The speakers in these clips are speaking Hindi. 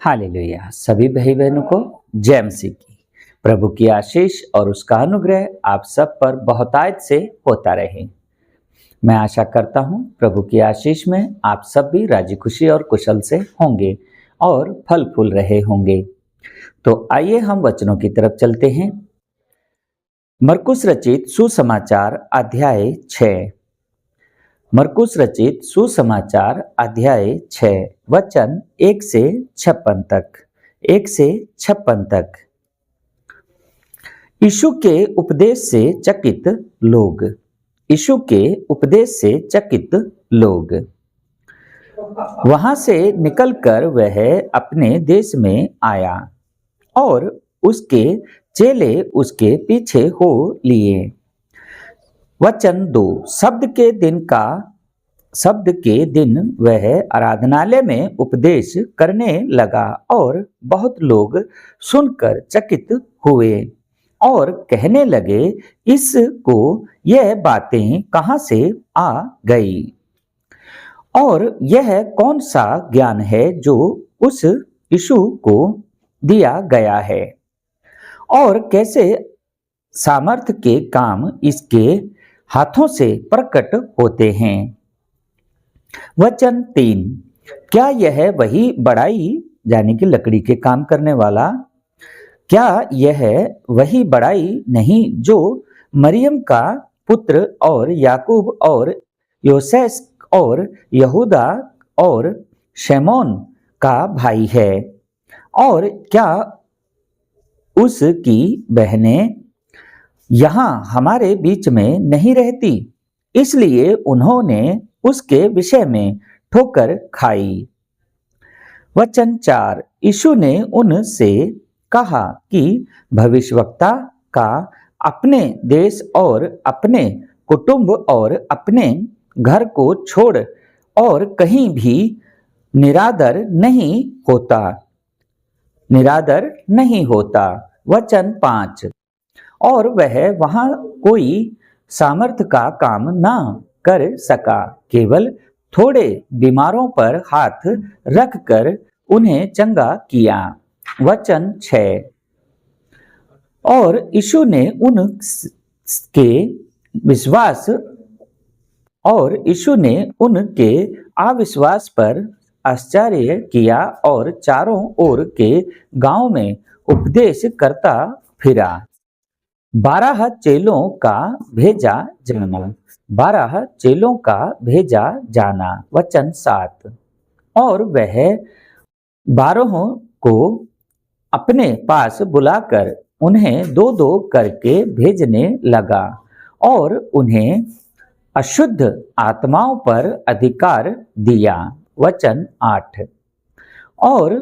हालेलुया। सभी भाई बहनों को जय मसीह की। प्रभु की आशीष और उसका अनुग्रह आप सब पर बहुतायत से होता रहे। मैं आशा करता हूँ प्रभु की आशीष में आप सब भी राजी खुशी और कुशल से होंगे और फल फूल रहे होंगे। तो आइए हम वचनों की तरफ चलते हैं। मरकुस रचित सुसमाचार अध्याय 6। मरकुस रचित सुसमाचार अध्याय 6 वचन 1 से 56 तक। 1 से 56 तक। यीशु के उपदेश से चकित लोग। यीशु के उपदेश से चकित लोग। वहां से निकलकर वह अपने देश में आया और उसके चेले उसके पीछे हो लिए। वचन 2। शब्द के दिन वह आराधनालय में उपदेश करने लगा और बहुत लोग सुनकर चकित हुए और कहने लगे, इसको यह बातें कहाँ से आ गई और यह कौन सा ज्ञान है जो उस यीशु को दिया गया है और कैसे सामर्थ्य के काम इसके हाथों से प्रकट होते हैं। वचन 3। क्या यह वही बड़ाई यानी कि लकड़ी के काम करने वाला, क्या यह वही बड़ाई नहीं जो मरियम का पुत्र और याकूब और योसेस और यहूदा और शमौन का भाई है, और क्या उसकी बहनें यहाँ हमारे बीच में नहीं रहती? इसलिए उन्होंने उसके विषय में ठोकर खाई। वचन 4। यीशु ने उनसे कहा कि भविष्यवक्ता का अपने देश और अपने कुटुंब और अपने घर को छोड़ और कहीं भी निरादर नहीं होता। वचन 5। और वह वहां कोई सामर्थ का काम ना कर सका, केवल थोड़े बीमारों पर हाथ रखकर उन्हें चंगा किया। वचन 6। और यीशु ने उनके अविश्वास पर आश्चर्य किया और चारों ओर के गांव में उपदेश करता फिरा। 12 चेलों का भेजा जाना। वचन 7। और वह 12 को अपने पास बुलाकर उन्हें 2-2 करके भेजने लगा और उन्हें अशुद्ध आत्माओं पर अधिकार दिया। वचन 8। और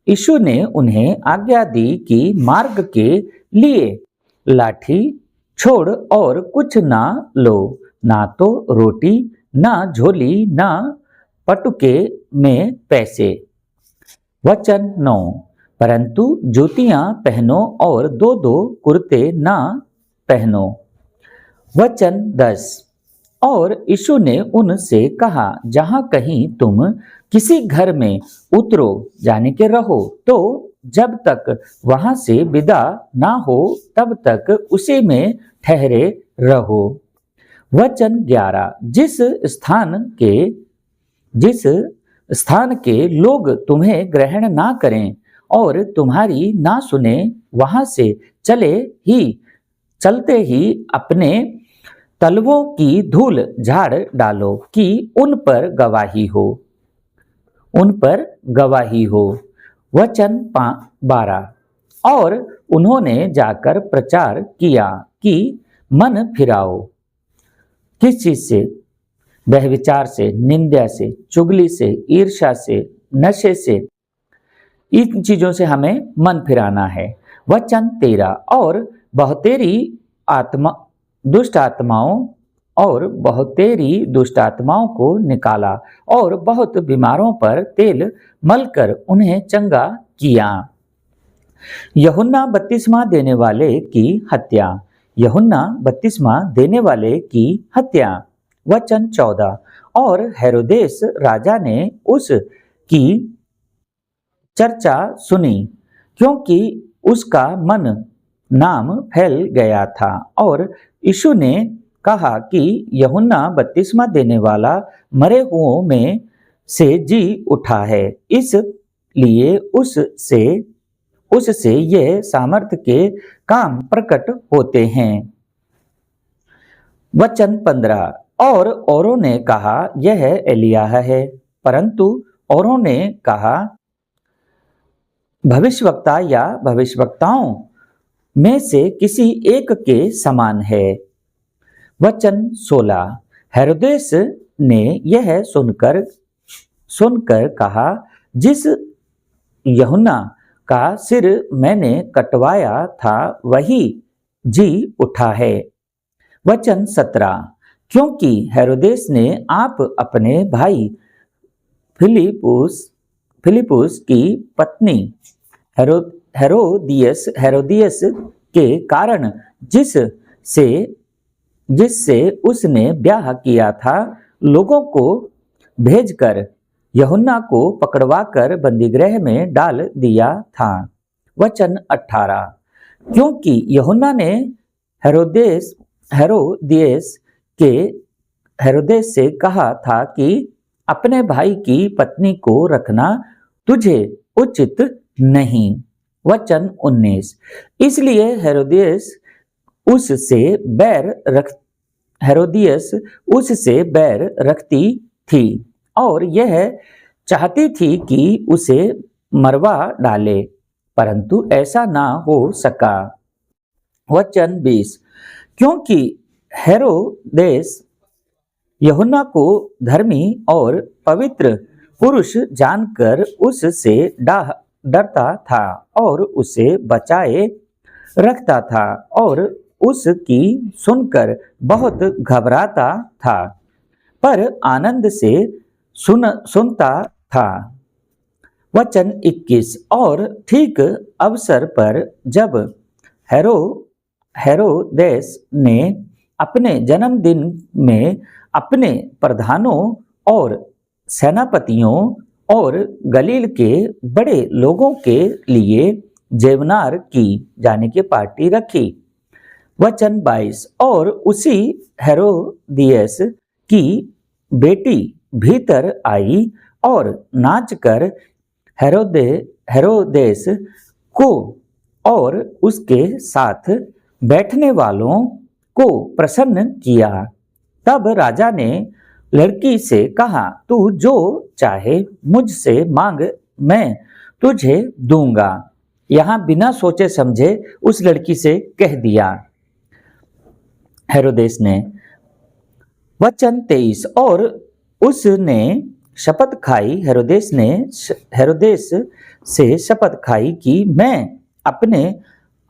यीशु ने उन्हें आज्ञा दी कि मार्ग के लिए लाठी छोड़ और कुछ ना लो, ना तो रोटी, ना झोली, ना पटुके में पैसे। वचन 9। परंतु जूतियां पहनो और 2-2 कुर्ते ना पहनो। वचन 10। और यीशु ने उनसे कहा, जहां कहीं तुम किसी घर में उतरो यानी के रहो, तो जब तक वहां से विदा ना हो तब तक उसी में ठहरे रहो। वचन 11। जिस स्थान के लोग तुम्हें ग्रहण ना करें और तुम्हारी ना सुने, वहां से चलते ही अपने तलवों की धूल झाड़ डालो कि उन पर गवाही हो। वचन 12। और उन्होंने जाकर प्रचार किया कि मन फिराओ। किस चीज से? व्यभिचार से, निंदा से, चुगली से, ईर्ष्या से, नशे से, इन चीजों से हमें मन फिराना है। वचन 13। और बहुतेरी दुष्ट आत्माओं को निकाला और बहुत बीमारों पर तेल मलकर उन्हें चंगा किया। यूहन्ना बपतिस्मा देने वाले की हत्या। वचन 14। और हेरोदेस राजा ने उसकी चर्चा सुनी, क्योंकि उसका मन नाम फैल गया था। और यीशु ने कहा कि यूहन्ना बपतिस्मा देने वाला मरे हुओं में से जी उठा है, इसलिए उससे यह सामर्थ्य के काम प्रकट होते हैं। वचन 15। और औरों ने कहा यह एलिय्याह है, परंतु औरों ने कहा भविष्यवक्ता या भविष्यवक्ताओं में से किसी एक के समान है। वचन 16। हेरोदेस ने यह सुनकर कहा, जिस यूहन्ना का सिर मैंने कटवाया था वही जी उठा है। वचन 17। क्योंकि हेरोदेस ने आप अपने भाई फिलिपुस की पत्नी हेरोदियस के कारण जिससे उसने ब्याह किया था, लोगों को भेजकर यूहन्ना को पकड़वाकर बंदीगृह में डाल दिया था। वचन 18। क्योंकि यूहन्ना ने हेरोदेस से कहा था कि अपने भाई की पत्नी को रखना तुझे उचित नहीं। वचन 19। इसलिए हेरोदियस उससे बैर रखती थी और यह चाहती थी कि उसे मरवा डाले, परंतु ऐसा ना हो सका। वचन 20। क्योंकि हेरोदेस यूहन्ना को धर्मी और पवित्र पुरुष जानकर उससे डरता था और उसे बचाए रखता था और उसकी सुनकर बहुत घबराता था, पर आनंद से सुनता था। वचन 21। और ठीक अवसर पर जब हेरोदेस ने अपने जन्मदिन में अपने प्रधानों और सेनापतियों और गलील के बड़े लोगों के लिए जेवनार की जाने की पार्टी रखी। वचन 22। और उसी हेरोदियस की बेटी भीतर आई और नाचकर हेरोदेस को और उसके साथ बैठने वालों को प्रसन्न किया। तब राजा ने लड़की से कहा, तू जो चाहे मुझसे मांग, मैं तुझे दूंगा। यहाँ बिना सोचे समझे उस लड़की से कह दिया हेरोदेस ने। वचन 23। और उसने शपथ खाई, हेरोदेस से शपथ खाई कि मैं अपने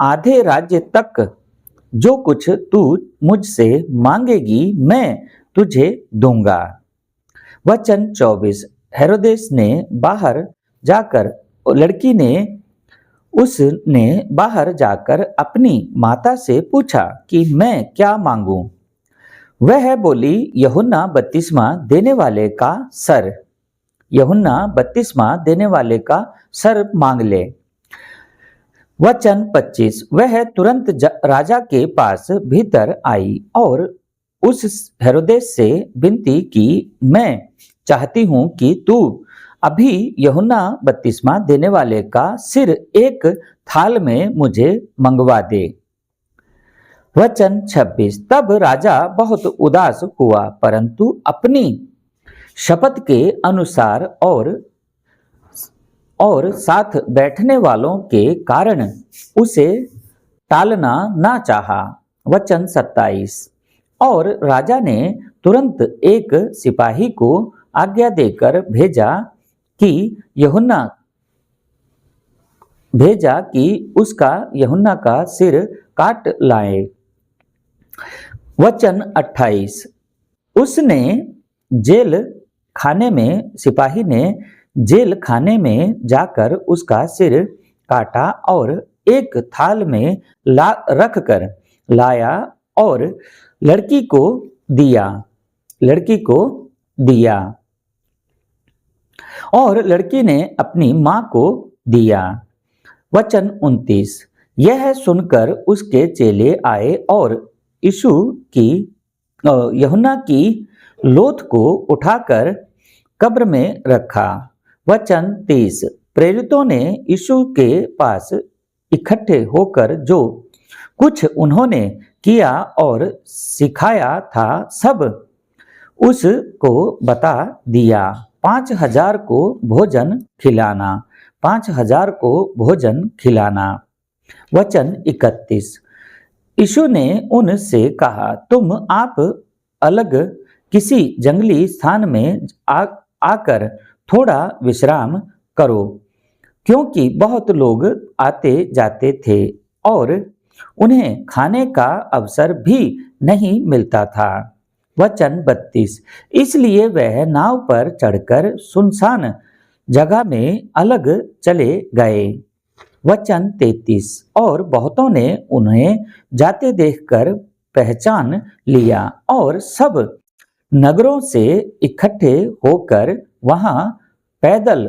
आधे राज्य तक जो कुछ तू मुझसे मांगेगी मैं तुझे दूंगा। वचन 24। हेरोदेस ने बाहर जाकर उसने बाहर जाकर अपनी माता से पूछा कि मैं क्या मांगूं। वह बोली, यूहन्ना बपतिस्मा देने वाले का सर मांग ले। वचन 25। वह तुरंत राजा के पास भीतर आई और उस हेरोदेस से विनती की, मैं चाहती हूं कि तू अभी यूहन्ना बपतिस्मा देने वाले का सिर एक थाल में मुझे मंगवा दे। वचन 26। तब राजा बहुत उदास हुआ, परंतु अपनी शपथ के अनुसार और साथ बैठने वालों के कारण उसे टालना ना चाहा। वचन 27। और राजा ने तुरंत एक सिपाही को आज्ञा देकर भेजा कि यूहन्ना का सिर काट लाए। वचन 28। सिपाही ने जेल खाने में जाकर उसका सिर काटा और एक थाल में रख कर लाया और लड़की को दिया और लड़की ने अपनी माँ को दिया। वचन 29। यह सुनकर उसके चेले आए और यीशु की यूहन्ना की लोथ को उठाकर कब्र में रखा। वचन 30। प्रेरितों ने यीशु के पास इकट्ठे होकर जो कुछ उन्होंने किया और सिखाया था सब उसको बता दिया। 5,000 को भोजन खिलाना, 5,000 को भोजन खिलाना। वचन 31। यीशु ने उनसे कहा, तुम आप अलग किसी जंगली स्थान में आकर थोड़ा विश्राम करो, क्योंकि बहुत लोग आते जाते थे और उन्हें खाने का अवसर भी नहीं मिलता था। वचन 32। इसलिए वह नाव पर चढ़कर सुनसान जगह में अलग चले गए। वचन 33। और बहुतों ने उन्हें जाते देखकर पहचान लिया और सब नगरों से इकट्ठे होकर वहां पैदल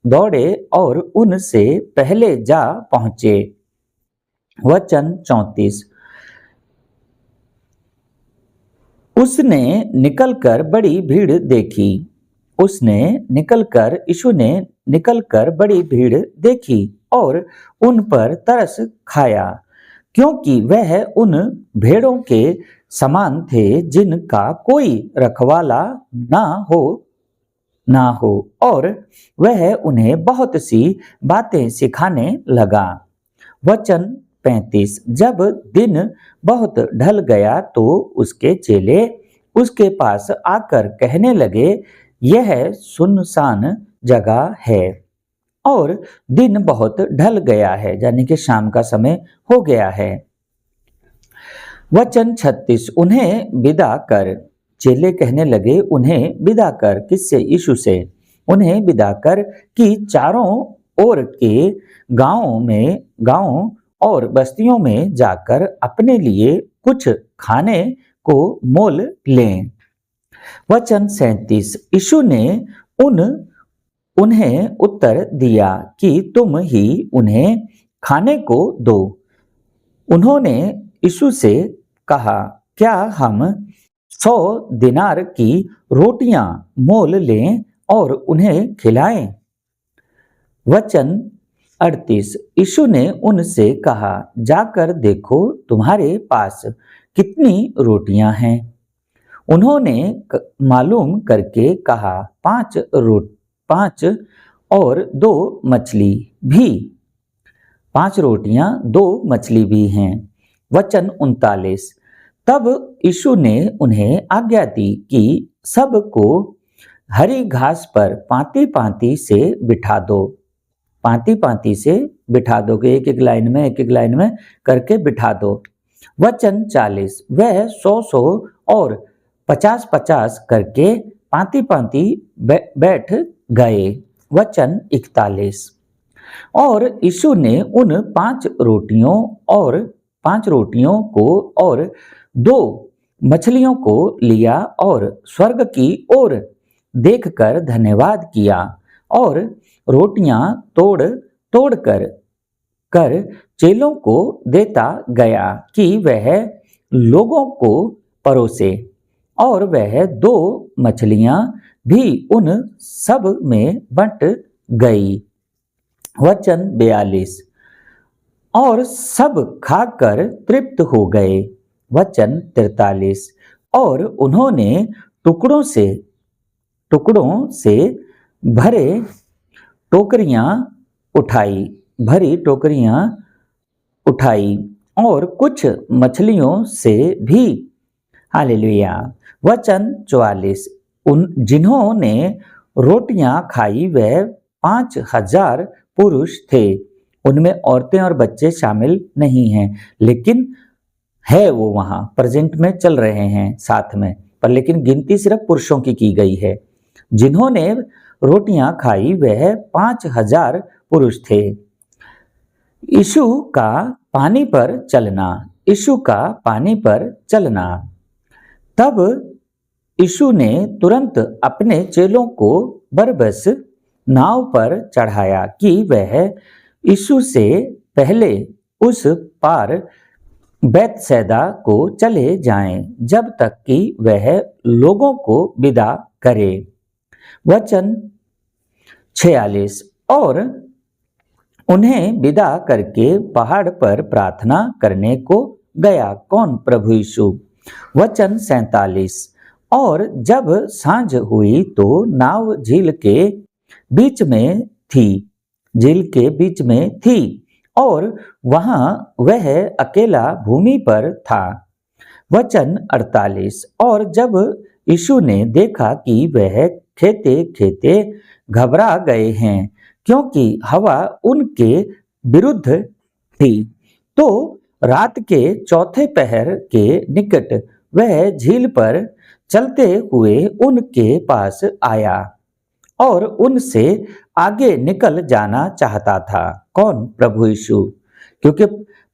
दौड़े और उनसे पहले जा पहुंचे। वचन 34। उसने निकलकर बड़ी भीड़ देखी। यीशु ने निकलकर बड़ी भीड़ देखी और उन पर तरस खाया, क्योंकि वह उन भेड़ों के समान थे जिनका कोई रखवाला ना हो, और वह उन्हें बहुत सी बातें सिखाने लगा। वचन 35। जब दिन बहुत ढल गया तो उसके चेले उसके पास आकर कहने लगे, यह सुनसान जगह है और दिन बहुत ढल गया है, यानी कि शाम का समय हो गया है। वचन 36। उन्हें विदा कर, चेले कहने लगे, उन्हें विदा कर। किससे? यीशु से। उन्हें विदा कर कि चारों ओर के गांवों और बस्तियों में जाकर अपने लिए कुछ खाने को मोल लें। वचन 37। यीशु ने उन्हें उत्तर दिया कि तुम ही उन्हें खाने को दो। उन्होंने यीशु से कहा, क्या हम 100 दिनार की रोटियां मोल लें और उन्हें खिलाएं? वचन 38। यीशु ने उनसे कहा, जाकर देखो तुम्हारे पास कितनी रोटियां हैं। उन्होंने मालूम करके कहा, 5 और 2 मछली भी, 5 रोटियां 2 मछली भी हैं। वचन 39। तब यीशु ने उन्हें आज्ञा दी कि सबको हरी घास पर पांति-पांति से बिठा दो। पांति-पांति से बिठा दो, कि एक एक लाइन में करके बिठा दो। वचन 40। वह 100 और 50 करके पांति-पांति बैठ गए। वचन 41। और यीशु ने उन 5 रोटियों को और 2 मछलियों को लिया और स्वर्ग की ओर देखकर धन्यवाद किया और रोटियां तोड़ कर चेलों को देता गया कि वह लोगों को परोसे, और वह 2 मछलियां भी उन सब में बंट गई। वचन 42। और सब खाकर तृप्त हो गए। वचन 43। और उन्होंने टुकड़ों से भरी टोकरियां उठाई और कुछ मछलियों से भी। हालेलुया। वचन 44। जिन्होंने रोटियां खाई वह 5,000 पुरुष थे। उनमें औरतें और बच्चे शामिल नहीं हैं, लेकिन है वो वहां प्रेजेंट में चल रहे हैं साथ में, पर लेकिन गिनती सिर्फ पुरुषों की गई है। जिन्होंने रोटियां खाई वह 5,000 पुरुष थे। यीशु का पानी पर चलना। तब यीशु ने तुरंत अपने चेलों को बरबस नाव पर चढ़ाया कि वह यीशु से पहले उस पार बैतसैदा को चले जाएं, जब तक कि वह लोगों को विदा करे। वचन 46। और उन्हें विदा करके पहाड़ पर प्रार्थना करने को गया। कौन? प्रभु यीशु। वचन 47। और जब सांझ हुई तो नाव झील के बीच में थी और वहां वह अकेला भूमि पर था। वचन 48। और जब यीशु ने देखा कि वह खेते खेते घबरा गए हैं, क्योंकि हवा उनके विरुद्ध थी, तो रात के चौथे पहर के निकट वह झील पर चलते हुए उनके पास आया और उनसे आगे निकल जाना चाहता था। कौन? प्रभु यीशु। क्योंकि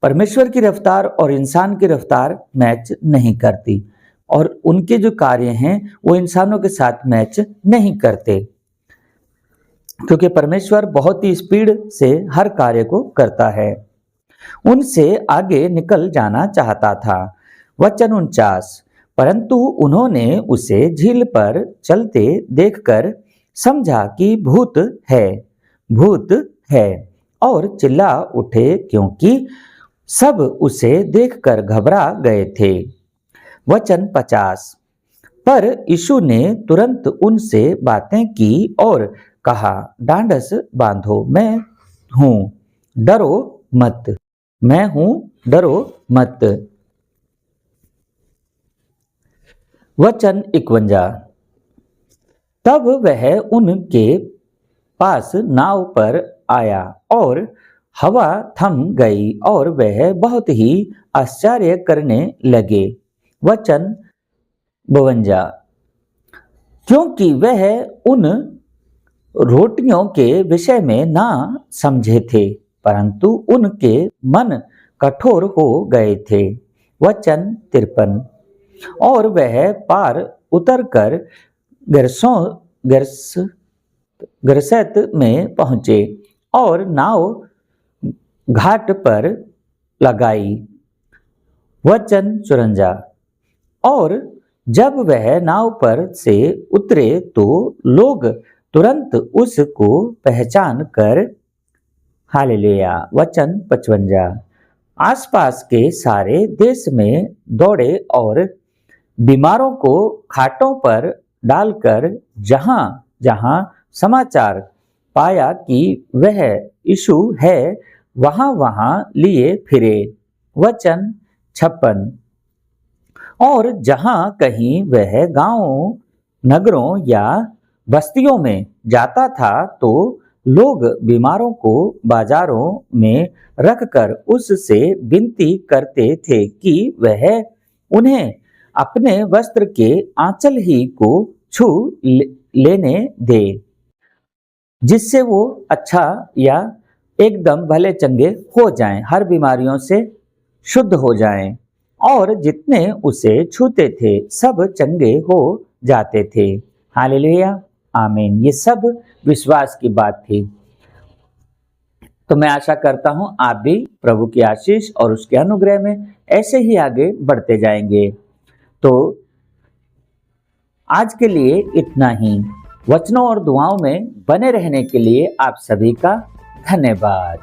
परमेश्वर की रफ्तार और इंसान की रफ्तार मैच नहीं करती, और उनके जो कार्य हैं वो इंसानों के साथ मैच नहीं करते, क्योंकि परमेश्वर बहुत ही स्पीड से हर कार्य को करता है। उनसे आगे निकल जाना चाहता था। वचन 49। परंतु उन्होंने उसे झील पर चलते देखकर समझा कि भूत है, और चिल्ला उठे, क्योंकि सब उसे देखकर घबरा गए थे। वचन 50। पर यीशु ने तुरंत उनसे बातें की और कहा, ढांढस बांधो, मैं हूं, डरो मत। मैं हूं, डरो मत। वचन 51। तब वह उनके पास नाव पर आया और हवा थम गई और वह बहुत ही आश्चर्य करने लगे। वचन 52। क्योंकि वह उन रोटियों के विषय में ना समझे थे, परंतु उनके मन कठोर हो गए थे। वचन 53। और वह पार उतरकर गरसेत में पहुंचे और नाव घाट पर लगाई। वचन 54। और जब वह नाव पर से उतरे तो लोग तुरंत उसको पहचान कर, हालेलुया। वचन 55। आसपास के सारे देश में दौड़े और बीमारों को खाटों पर डालकर जहां जहां समाचार पाया कि वह यीशु है, वहां वहां लिए फिरे। वचन 56। और जहां कहीं वह गांवों, नगरों या बस्तियों में जाता था, तो लोग बीमारों को बाजारों में रखकर उससे विनती करते थे कि वह उन्हें अपने वस्त्र के आंचल ही को छू लेने दे, जिससे वो अच्छा या एकदम भले चंगे हो जाएं, हर बीमारियों से शुद्ध हो जाएं। और जितने उसे छूते थे सब चंगे हो जाते थे। हालेलुया, आमीन। ये सब विश्वास की बात थी। तो मैं आशा करता हूं आप भी प्रभु की आशीष और उसके अनुग्रह में ऐसे ही आगे बढ़ते जाएंगे। तो आज के लिए इतना ही। वचनों और दुआओं में बने रहने के लिए आप सभी का धन्यवाद।